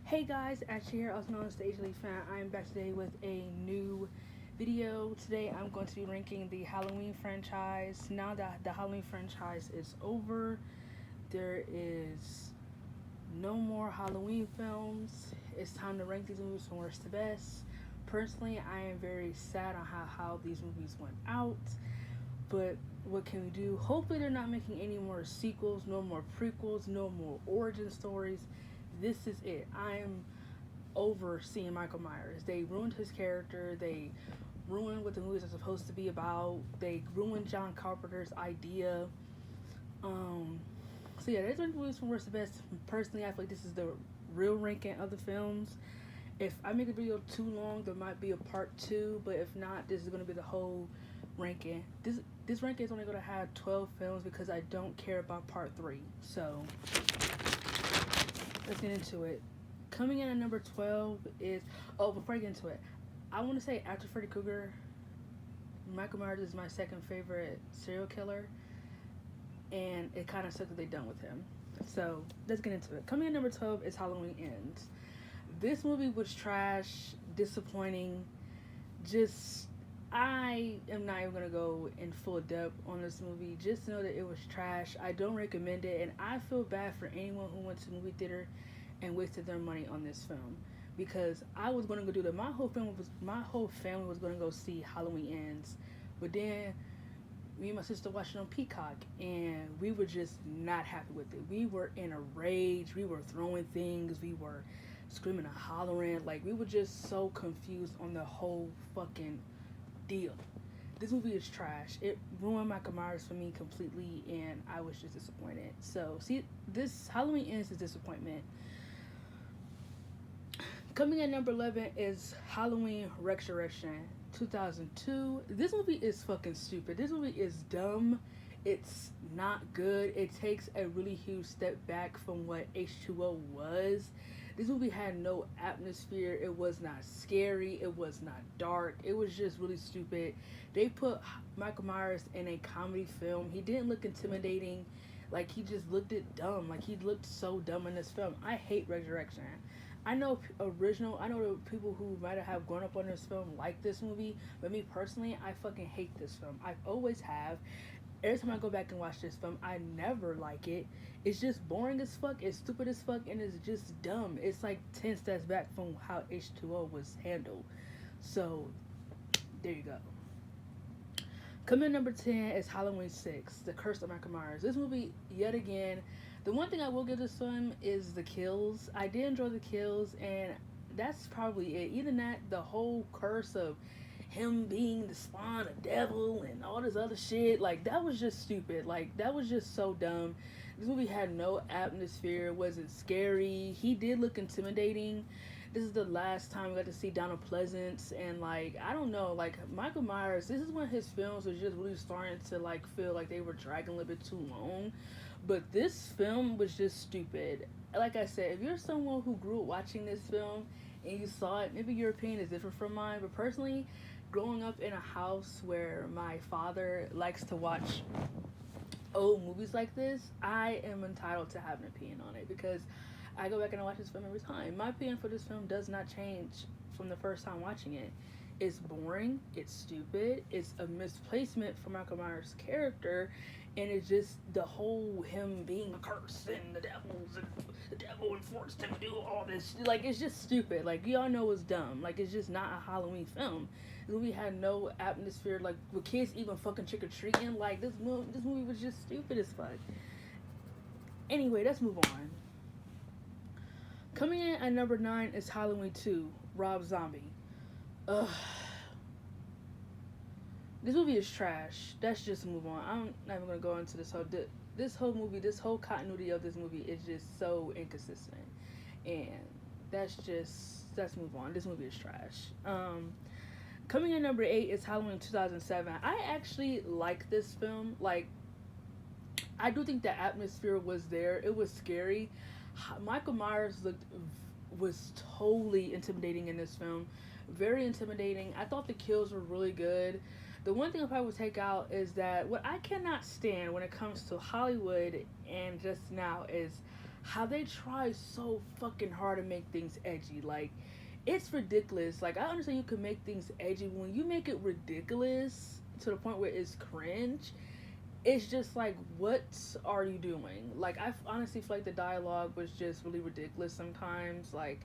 Hey guys, Ashley here, also known as the Lee Fan. I am back today with a new video. Today I'm going to be ranking the Halloween franchise. Now that the Halloween franchise is over, there is no more Halloween films. It's time to rank these movies from worst to best. Personally, I am very sad on how these movies went out, but what can we do? Hopefully they're not making any more sequels, no more prequels, no more origin stories. This is it. I am over seeing Michael Myers. They ruined his character. They ruined what the movies are supposed to be about. They ruined John Carpenter's idea. Um, so yeah, there's been movies from worst to best. Personally, I feel like this is the real ranking of the films. If I make the video too long, there might be a part two. But if not, this is gonna be the whole ranking. This ranking is only gonna have 12 films because I don't care about part three. So let's get into it. Coming in at number 12 is, before I get into it, I want to say after Freddy Krueger, Michael Myers is my second favorite serial killer, and it kind of sucks that they're done with him. So let's get into it. Coming in at number 12 is Halloween Ends. This movie was trash, disappointing, just, I am not even going to go in full depth on this movie. Just know that it was trash. I don't recommend it, and I feel bad for anyone who went to the movie theater and wasted their money on this film, because I was going to go do that. My whole family was going to go see Halloween Ends, but then me and my sister watched it on Peacock, and we were just not happy with it. We were in a rage. We were throwing things. We were screaming and hollering. Like, we were just so confused on the whole fucking deal. This movie is trash. It ruined Michael Myers for me completely, and I was just disappointed. So, see, this Halloween Ends is disappointment. Coming at number 11 is Halloween Resurrection 2002. This movie is fucking stupid. This movie is dumb. It's not good. It takes a really huge step back from what H2O was. This movie had no atmosphere. It was not scary. It was not dark. It was just really stupid. They put Michael Myers in a comedy film. He didn't look intimidating. Like, he just looked dumb. Like, he looked so dumb in this film. I hate Resurrection. I know the people who might have grown up on this film like this movie, but me personally, I fucking hate this film. I always have. Every time I go back and watch this film, I never like it. It's just boring as fuck, it's stupid as fuck, and it's just dumb. It's like 10 steps back from how H2O was handled. So, there you go. Coming in number 10 is Halloween 6, The Curse of Michael Myers. This movie, yet again, the one thing I will give this film is the kills. I did enjoy the kills, and that's probably it. Even that, the whole curse of him being the spawn of devil and all this other shit, like, that was just stupid. Like, that was just so dumb. This movie had no atmosphere, wasn't scary. He did look intimidating. This is the last time we got to see Donald Pleasance, and like, I don't know, like, Michael Myers, this is when his films was just really starting to like feel like they were dragging a little bit too long. But this film was just stupid. Like I said, if you're someone who grew up watching this film and you saw it, maybe your opinion is different from mine. But personally, growing up in a house where my father likes to watch old movies like this, I am entitled to have an opinion on it, because I go back and I watch this film every time. My opinion for this film does not change from the first time watching it. It's boring, it's stupid, it's a misplacement for Michael Myers' character, and it's just the whole him being a curse and the devil enforced him to do all this. Like, it's just stupid. Like, y'all know it's dumb. Like, it's just not a Halloween film. This movie had no atmosphere. Like, with kids even fucking trick or treating, like, this movie was just stupid as fuck. Anyway, let's move on. Coming in at number 9 is Halloween 2, Rob Zombie. Ugh. This movie is trash. Let's just move on. I'm not even gonna go into this whole movie. This whole continuity of this movie is just so inconsistent, and let's move on. This movie is trash. Coming in number 8 is Halloween 2007. I actually like this film. Like, I do think the atmosphere was there. It was scary. Michael Myers was totally intimidating in this film. Very intimidating. I thought the kills were really good. The one thing I probably would take out is that what I cannot stand when it comes to Hollywood and just now is how they try so fucking hard to make things edgy. Like, it's ridiculous. Like, I understand you can make things edgy, but when you make it ridiculous to the point where it's cringe, it's just like, what are you doing? Like, I honestly feel like the dialogue was just really ridiculous sometimes. Like,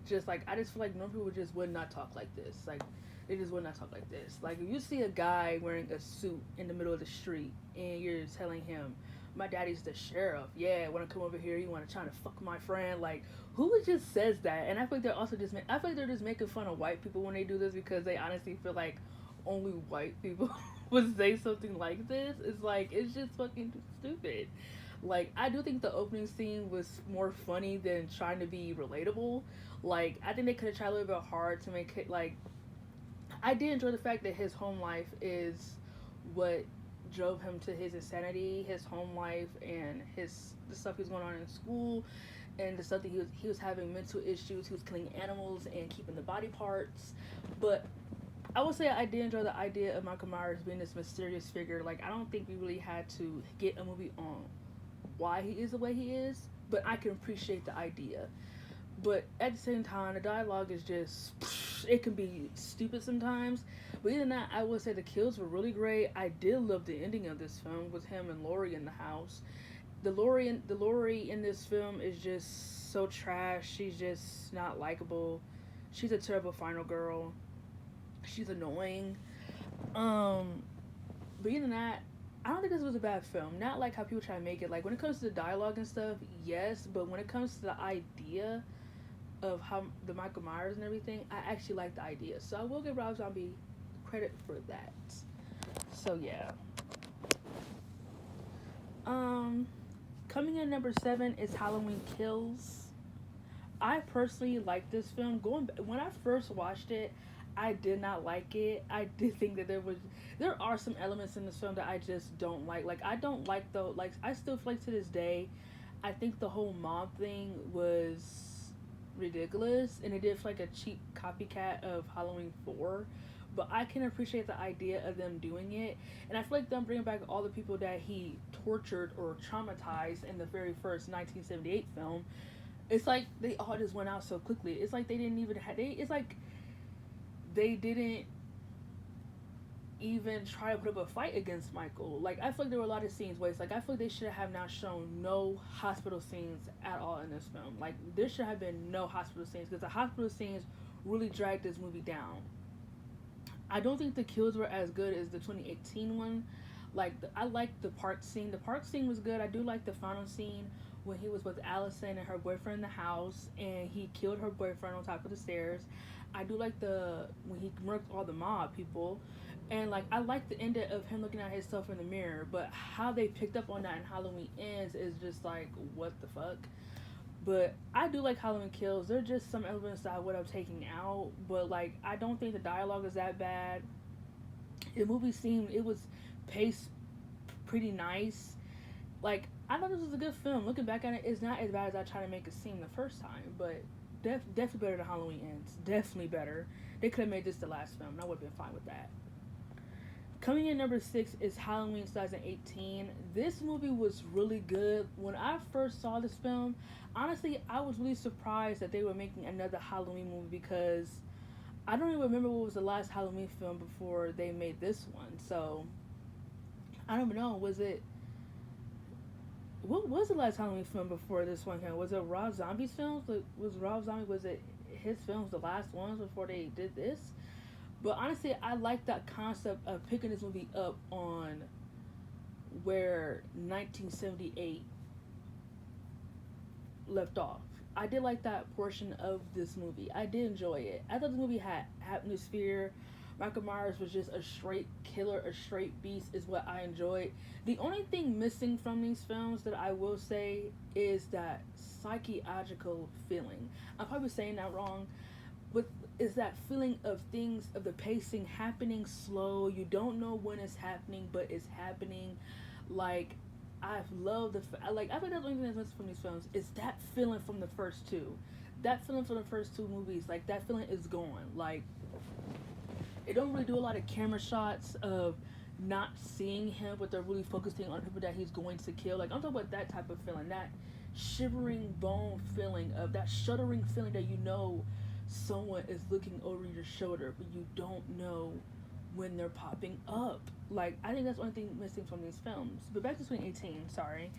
just like, I just feel like normal people just would not talk like this. Like, they just would not talk like this. Like, if you see a guy wearing a suit in the middle of the street and you're telling him, my daddy's the sheriff. Yeah, when I come over here, you want to try to fuck my friend. Like, who just says that? And I feel like they're also just, I feel like they're just making fun of white people when they do this because they honestly feel like only white people would say something like this. It's like, it's just fucking stupid. Like, I do think the opening scene was more funny than trying to be relatable. Like, I think they could have tried a little bit hard to make it like, I did enjoy the fact that his home life is what drove him to his insanity, his home life, and his the stuff he was going on in school, and the stuff that he was having mental issues. He was killing animals and keeping the body parts. But I will say I did enjoy the idea of Michael Myers being this mysterious figure. Like, I don't think we really had to get a movie on why he is the way he is, but I can appreciate the idea. But at the same time, the dialogue is just, it can be stupid sometimes. But even that, I would say the kills were really great. I did love the ending of this film with him and Laurie in the house. The Laurie in this film is just so trash. She's just not likable. She's a terrible final girl. She's annoying. Um, but even that, I don't think this was a bad film. Not like how people try to make it. Like, when it comes to the dialogue and stuff, yes. But when it comes to the idea of how the Michael Myers and everything, I actually like the idea. So I will give Rob Zombie credit for that. So yeah. Um, Coming in number 7 is Halloween Kills. I personally like this film. When I first watched it, I did not like it. I did think that there are some elements in this film that I just don't like. Like, I don't like I still feel like to this day, I think the whole mob thing was ridiculous, and it did feel like a cheap copycat of Halloween 4. But I can appreciate the idea of them doing it, and I feel like them bringing back all the people that he tortured or traumatized in the very first 1978 film. It's like they all just went out so quickly. It's like they didn't even have. It's like they didn't even try to put up a fight against Michael. Like, I feel like there were a lot of scenes where it's like, I feel like they should have now shown no hospital scenes at all in this film. Like, there should have been no hospital scenes because the hospital scenes really dragged this movie down. I don't think the kills were as good as the 2018 one. Like, I like the park scene. The park scene was good. I do like the final scene when he was with Allison and her boyfriend in the house and he killed her boyfriend on top of the stairs. I do like the when he murked all the mob people, and like I like the end of him looking at himself in the mirror. But how they picked up on that in Halloween Ends is just like, what the fuck. But I do like Halloween Kills. There are just some elements that I would have taken out, but like I don't think the dialogue is that bad. The movie seemed it was paced pretty nice. Like, I thought this was a good film. Looking back at it, it's not as bad as I tried to make it seem the first time, but definitely better than Halloween Ends. Definitely better. They could have made this the last film, and I would have been fine with that. Coming in number 6 is Halloween 2018. This movie was really good. When I first saw this film, honestly, I was really surprised that they were making another Halloween movie because I don't even remember what was the last Halloween film before they made this one. So, I don't know. What was the last Halloween film before this one came? Was it Rob Zombie's films? Was it his films the last ones before they did this? But honestly, I like that concept of picking this movie up on where 1978 left off. I did like that portion of this movie. I did enjoy it. I thought the movie had atmosphere. Michael Myers was just a straight killer, a straight beast, is what I enjoyed. The only thing missing from these films that I will say is that psychological feeling. I'm probably saying that wrong, but is that feeling of things, of the pacing happening slow. You don't know when it's happening, but it's happening. Like, I've loved I think that's the only thing that's missing from these films is that feeling from the first two. That feeling from the first two movies, like that feeling is gone. Like, it don't really do a lot of camera shots of not seeing him, but they're really focusing on people that he's going to kill. Like, I'm talking about that type of feeling. That shivering bone feeling, of that shuddering feeling that you know someone is looking over your shoulder, but you don't know when they're popping up. Like, I think that's one thing missing from these films. But back to 2018, sorry.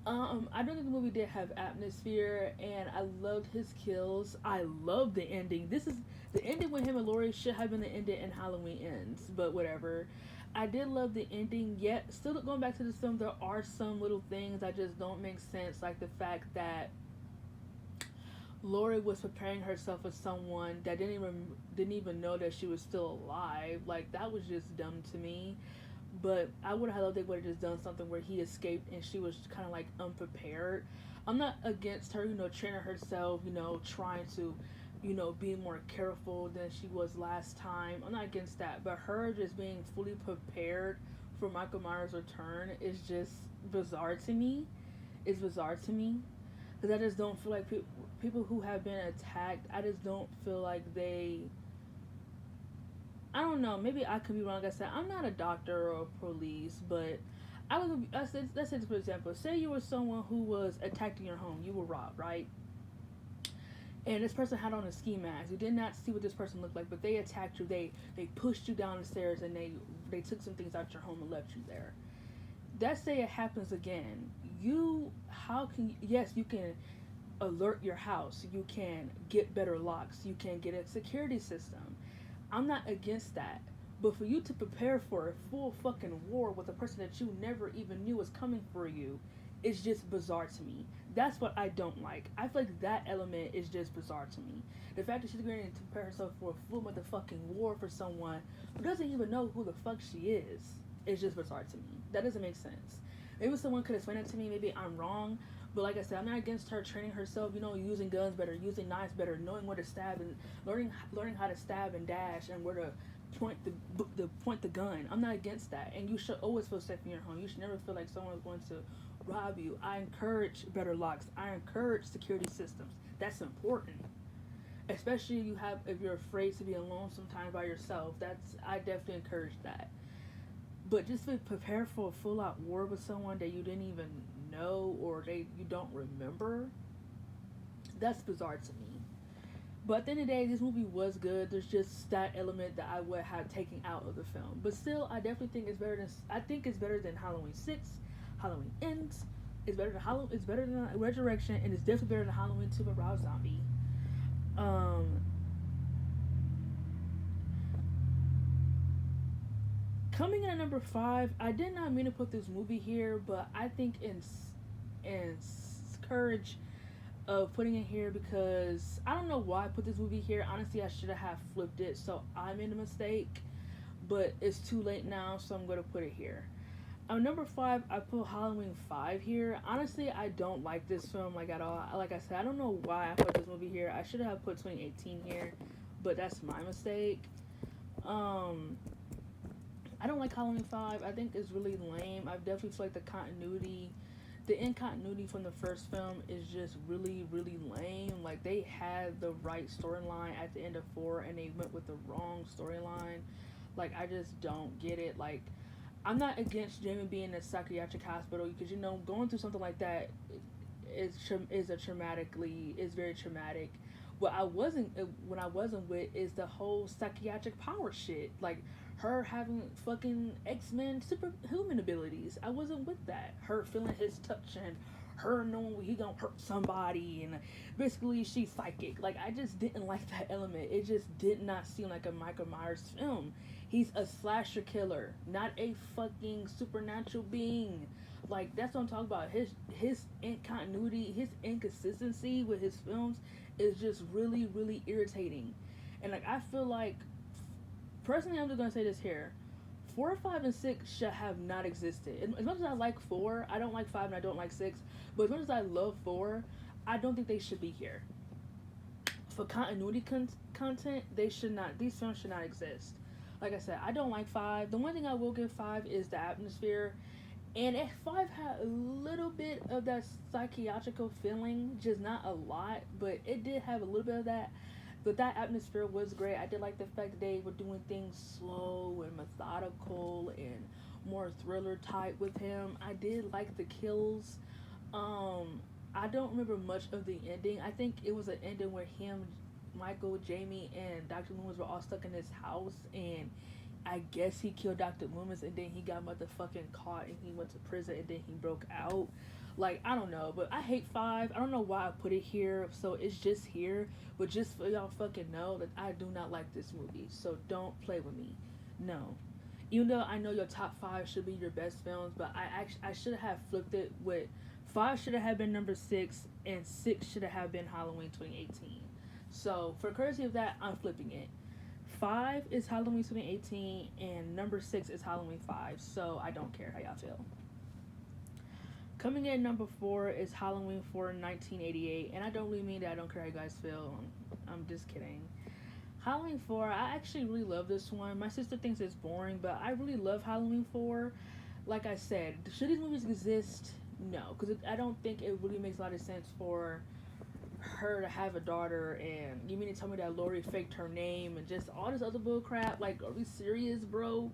I don't think the movie did have atmosphere, and I loved his kills. I loved the ending. This is the ending with him and Laurie should have been the ending in Halloween Ends, but whatever. I did love the ending. Yet, still going back to this film, there are some little things that just don't make sense, like the fact that Laurie was preparing herself as someone that didn't even know that she was still alive. Like, that was just dumb to me. But I would have loved they would have just done something where he escaped and she was kind of like unprepared. I'm not against her, training herself, trying to, be more careful than she was last time. I'm not against that. But her just being fully prepared for Michael Myers' return is just bizarre to me. It's bizarre to me. Because I just don't feel like people who have been attacked, I just don't feel like they. I don't know. Maybe I could be wrong. Like I said, I'm not a doctor or police, but I said, let's say, for example, say you were someone who was attacked in your home. You were robbed, right? And this person had on a ski mask. You did not see what this person looked like, but they attacked you. They pushed you down the stairs and they took some things out your home and left you there. Let's say it happens again. How can, yes, you can alert your house. You can get better locks. You can get a security system. I'm not against that. But for you to prepare for a full fucking war with a person that you never even knew was coming for you is just bizarre to me. That's what I don't like. I feel like that element is just bizarre to me. The fact that she's going to prepare herself for a full motherfucking war for someone who doesn't even know who the fuck she is just bizarre to me. That doesn't make sense. Maybe someone could explain it to me. Maybe I'm wrong. But like I said, I'm not against her training herself, using guns better, using knives better, knowing where to stab and learning how to stab and dash and where to point the gun. I'm not against that. And you should always feel safe in your home. You should never feel like someone is going to rob you. I encourage better locks. I encourage security systems. That's important. Especially if you're afraid to be alone sometimes by yourself. I definitely encourage that. But just to prepare for a full out war with someone that you didn't even know or you don't remember, that's bizarre to me. But at the end of the day, this movie was good. There's just that element that I would have taken out of the film. But still, I definitely think it's better than. I think it's better than Halloween 6, Halloween Ends. It's better than It's better than Resurrection, and it's definitely better than Halloween 2 with Rob Zombie. Um, Coming in at number 5, I did not mean to put this movie here, but I think in courage of putting it here because I don't know why I put this movie here. Honestly, I should have flipped it, so I made a mistake. But it's too late now, so I'm gonna put it here. Number 5, I put Halloween 5 here. Honestly, I don't like this film like at all. Like I said, I don't know why I put this movie here. I should have put 2018 here, but that's my mistake. I don't like Halloween 5. I think it's really lame. I definitely feel like the incontinuity from the first film is just really, really lame. Like, they had the right storyline at the end of 4 and they went with the wrong storyline. Like, I just don't get it. Like, I'm not against Jamie being in a psychiatric hospital because, going through something like that is very traumatic. When I wasn't with is the whole psychiatric power shit. Like, her having fucking X-Men superhuman abilities. I wasn't with that. Her feeling his touch and her knowing he gonna hurt somebody and basically she's psychic. Like, I just didn't like that element. It just did not seem like a Michael Myers film. He's a slasher killer, not a fucking supernatural being. Like, that's what I'm talking about. His incontinuity, his inconsistency with his films is just really, really irritating. And like, I feel like, personally, I'm just gonna say this here: 4, 5, and 6 should have not existed. As much as I like 4, I don't like 5 and I don't like 6. But as much as I love 4, I don't think they should be here. For continuity content, they should not. These films should not exist. Like I said, I don't like 5. The one thing I will give 5 is the atmosphere. And if 5 had a little bit of that psychiatrical feeling, just not a lot, but it did have a little bit of that. But that atmosphere was great. I did like the fact that they were doing things slow and methodical and more thriller type with him. I did like the kills. I don't remember much of the ending. I think it was an ending where him, Michael, Jamie, and Dr. Loomis were all stuck in his house, and I guess he killed Dr. Loomis, and then he got motherfucking caught, and he went to prison, and then he broke out. Like, I don't know, but I hate Five. I don't know why I put it here, so it's just here. But just for y'all fucking know that I do not like this movie, so don't play with me. No. Even though I know your top five should be your best films, but I should have flipped it with five should have been number six, and six should have been Halloween 2018. So for courtesy of that, I'm flipping it. Five is Halloween 2018, and number six is Halloween five. So I don't care how y'all feel. Coming in number four is Halloween 4 1988, and I don't really mean that I don't care how you guys feel. I'm just kidding. Halloween 4, I actually really love this one. My sister thinks it's boring, but I really love Halloween 4. Like I said, should these movies exist? No, because I don't think it really makes a lot of sense for her to have a daughter, and you mean to tell me that Lori faked her name and just all this other bull crap? Like, are we serious, bro?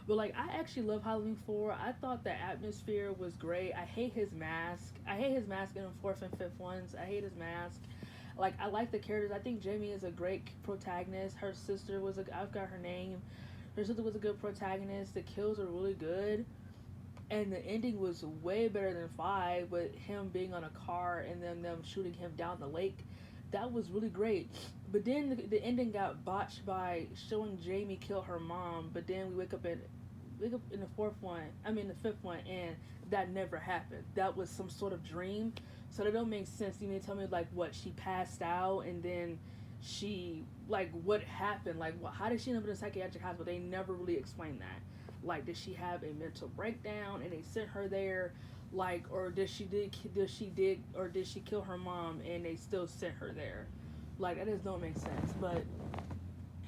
But like, I actually love Halloween 4. I thought the atmosphere was great. I hate his mask. I hate his mask in the fourth and fifth ones. I hate his mask. Like, I like the characters. I think Jamie is a great protagonist. Her sister was a, I've got her name. Her sister was a good protagonist. The kills are really good. And the ending was way better than 5, with him being on a car and then them shooting him down the lake. That was really great. But then the ending got botched by showing Jamie kill her mom. But then we wake up in the fourth one, I mean the fifth one, and that never happened. That was some sort of dream. So that don't make sense. You mean to tell me like what, she passed out and then she, like, what happened? Like, what, how did she end up in a psychiatric hospital? They never really explained that. Like, did she have a mental breakdown and they sent her there? Like, or did she kill her mom and they still sent her there? Like, that just don't make sense. But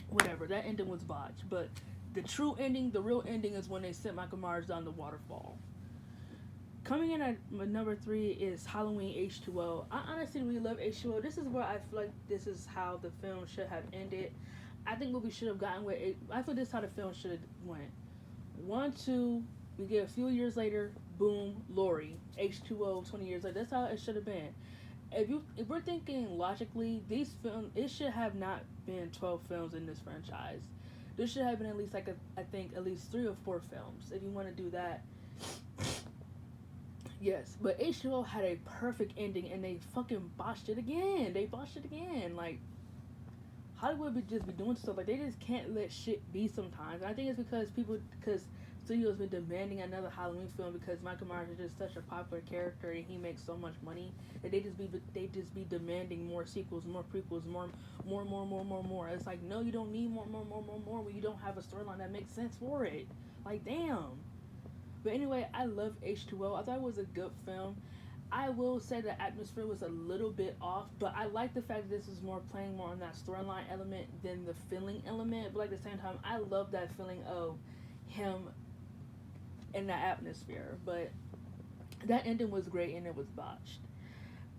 whatever, that ending was botched. But the true ending, the real ending, is when they sent Michael Myers down the waterfall. Coming in at number 3 is Halloween H2O. I honestly really love H2O. This is where I feel like this is how the film should have ended. I think what we should have gotten with it, I feel this is how the film should have went. 1, 2, we get a few years later, boom, Lori. H2O 20 years later. That's how it should have been. If we're thinking logically, these films, it should have not been 12 films in this franchise. There should have been at least I think at least 3 or 4 films if you want to do that. Yes, but H2O had a perfect ending and they fucking botched it again. Like, Hollywood just be doing stuff. Like, they just can't let shit be sometimes. And I think it's because studios been demanding another Halloween film because Michael Myers is just such a popular character and he makes so much money that they just be demanding more sequels, more prequels, more. It's like, no, you don't need more when you don't have a storyline that makes sense for it. Like, damn. But anyway, I love H2O. I thought it was a good film. I will say the atmosphere was a little bit off, but I like the fact that this is more playing more on that storyline element than the feeling element. But like at the same time, I love that feeling of him in that atmosphere. But that ending was great and it was botched.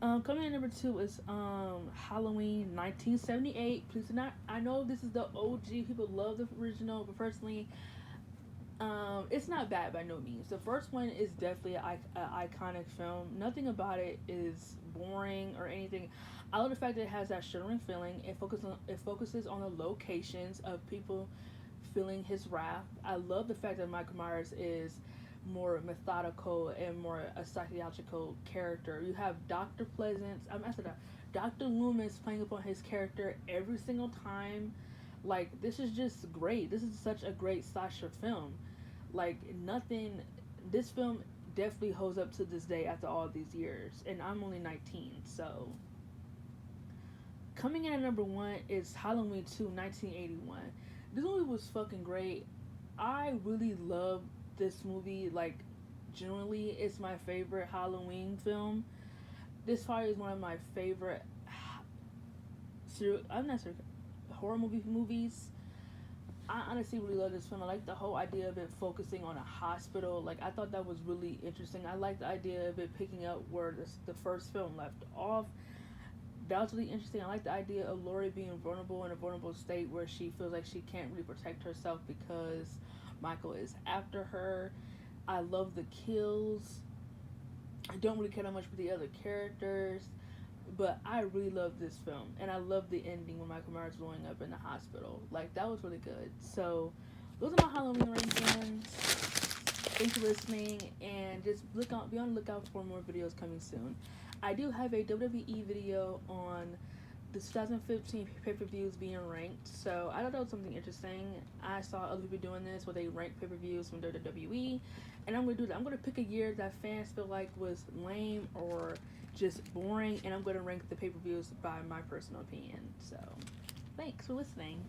Coming in number 2 is Halloween 1978. Please do not. I know this is the OG. People love the original, but personally, it's not bad by no means. The first one is definitely an iconic film. Nothing about it is boring or anything. I love the fact that it has that shuddering feeling. It focuses on the locations of people feeling his wrath. I love the fact that Michael Myers is more methodical and more a psychological character. You have Dr. Pleasance. I said that. Dr. Loomis playing upon his character every single time. Like, this is just great. This is such a great slasher film. Like, nothing, this film definitely holds up to this day after all these years. And I'm only 19, so. Coming in at number 1 is Halloween 2, 1981. This movie was fucking great. I really love this movie. Like, generally, it's my favorite Halloween film. This probably is one of my favorite horror movies. I honestly really love this film. I like the whole idea of it focusing on a hospital. Like, I thought that was really interesting. I like the idea of it picking up where the first film left off. That was really interesting. I like the idea of Lori being vulnerable in a vulnerable state where she feels like she can't really protect herself because Michael is after her. I love the kills. I don't really care that much for the other characters, but I really love this film, and I love the ending when Michael Myers blowing up in the hospital. Like, that was really good. So those are my Halloween rankings. Thanks for listening, and just be on the lookout for more videos coming soon. I do have a WWE video on the 2015 pay-per-views being ranked, so I thought that was something interesting. I saw other people doing this where they rank pay-per-views from WWE, and I'm going to do that. I'm going to pick a year that fans feel like was lame or just boring, and I'm going to rank the pay-per-views by my personal opinion. So thanks for listening.